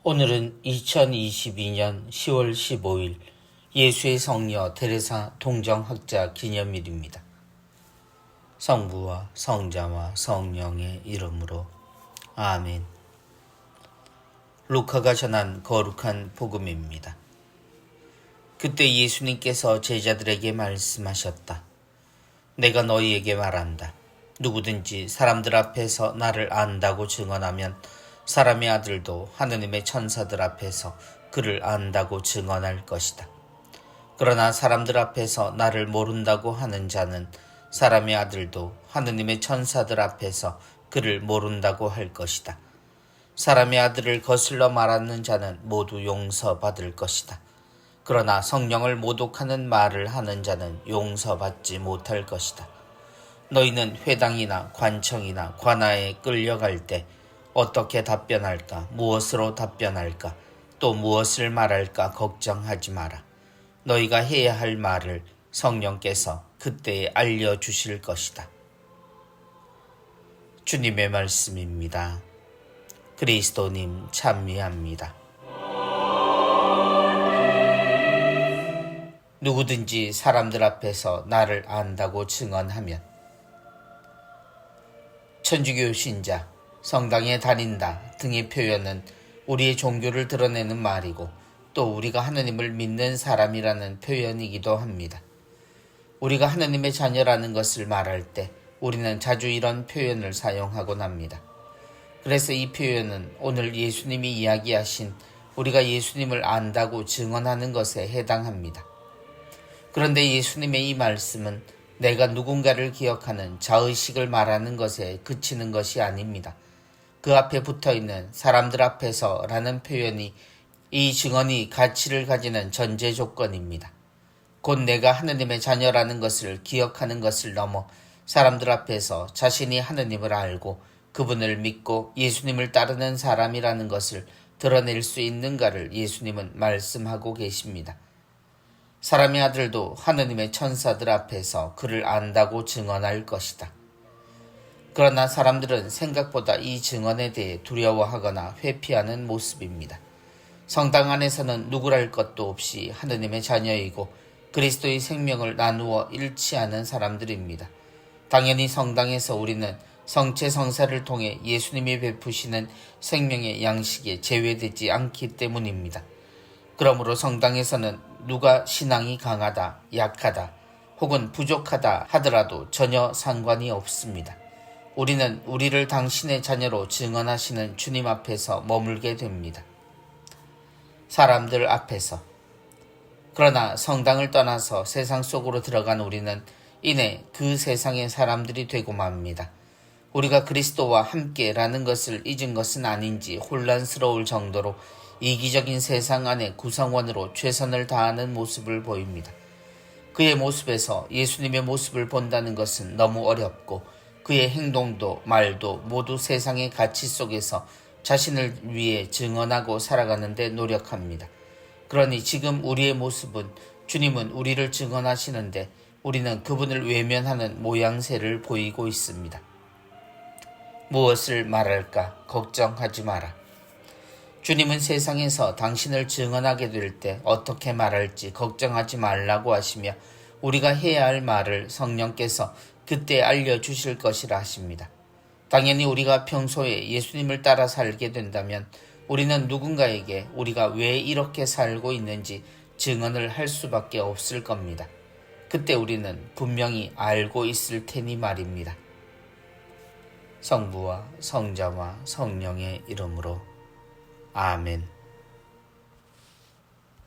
오늘은 2022년 10월 15일 예수의 성녀 테레사 동정학자 기념일입니다. 성부와 성자와 성령의 이름으로 아멘. 루카가 전한 거룩한 복음입니다. 그때 예수님께서 제자들에게 말씀하셨다. 내가 너희에게 말한다. 누구든지 사람들 앞에서 나를 안다고 증언하면 사람의 아들도 하느님의 천사들 앞에서 그를 안다고 증언할 것이다. 그러나 사람들 앞에서 나를 모른다고 하는 자는 사람의 아들도 하느님의 천사들 앞에서 그를 모른다고 할 것이다. 사람의 아들을 거슬러 말하는 자는 모두 용서받을 것이다. 그러나 성령을 모독하는 말을 하는 자는 용서받지 못할 것이다. 너희는 회당이나 관청이나 관아에 끌려갈 때 어떻게 답변할까? 무엇으로 답변할까? 또 무엇을 말할까? 걱정하지 마라. 너희가 해야 할 말을 성령께서 그때에 알려주실 것이다. 주님의 말씀입니다. 그리스도님 찬미합니다. 누구든지 사람들 앞에서 나를 안다고 증언하면 천주교 신자, 성당에 다닌다 등의 표현은 우리의 종교를 드러내는 말이고 또 우리가 하느님을 믿는 사람이라는 표현이기도 합니다. 우리가 하느님의 자녀라는 것을 말할 때 우리는 자주 이런 표현을 사용하곤 합니다. 그래서 이 표현은 오늘 예수님이 이야기하신 우리가 예수님을 안다고 증언하는 것에 해당합니다. 그런데 예수님의 이 말씀은 내가 누군가를 기억하는 자의식을 말하는 것에 그치는 것이 아닙니다. 그 앞에 붙어있는 사람들 앞에서 라는 표현이 이 증언이 가치를 가지는 전제 조건입니다. 곧 내가 하느님의 자녀라는 것을 기억하는 것을 넘어 사람들 앞에서 자신이 하느님을 알고 그분을 믿고 예수님을 따르는 사람이라는 것을 드러낼 수 있는가를 예수님은 말씀하고 계십니다. 사람의 아들도 하느님의 천사들 앞에서 그를 안다고 증언할 것이다. 그러나 사람들은 생각보다 이 증언에 대해 두려워하거나 회피하는 모습입니다. 성당 안에서는 누구랄 것도 없이 하느님의 자녀이고 그리스도의 생명을 나누어 일치하는 사람들입니다. 당연히 성당에서 우리는 성체 성사를 통해 예수님이 베푸시는 생명의 양식에 제외되지 않기 때문입니다. 그러므로 성당에서는 누가 신앙이 강하다, 약하다, 혹은 부족하다 하더라도 전혀 상관이 없습니다. 우리는 우리를 당신의 자녀로 증언하시는 주님 앞에서 머물게 됩니다. 사람들 앞에서. 그러나 성당을 떠나서 세상 속으로 들어간 우리는 이내 그 세상의 사람들이 되고 맙니다. 우리가 그리스도와 함께라는 것을 잊은 것은 아닌지 혼란스러울 정도로 이기적인 세상 안의 구성원으로 최선을 다하는 모습을 보입니다. 그의 모습에서 예수님의 모습을 본다는 것은 너무 어렵고 그의 행동도 말도 모두 세상의 가치 속에서 자신을 위해 증언하고 살아가는 데 노력합니다. 그러니 지금 우리의 모습은 주님은 우리를 증언하시는데 우리는 그분을 외면하는 모양새를 보이고 있습니다. 무엇을 말할까? 걱정하지 마라. 주님은 세상에서 당신을 증언하게 될 때 어떻게 말할지 걱정하지 말라고 하시며 우리가 해야 할 말을 성령께서 그때 알려주실 것이라 하십니다. 당연히 우리가 평소에 예수님을 따라 살게 된다면 우리는 누군가에게 우리가 왜 이렇게 살고 있는지 증언을 할 수밖에 없을 겁니다. 그때 우리는 분명히 알고 있을 테니 말입니다. 성부와 성자와 성령의 이름으로 아멘.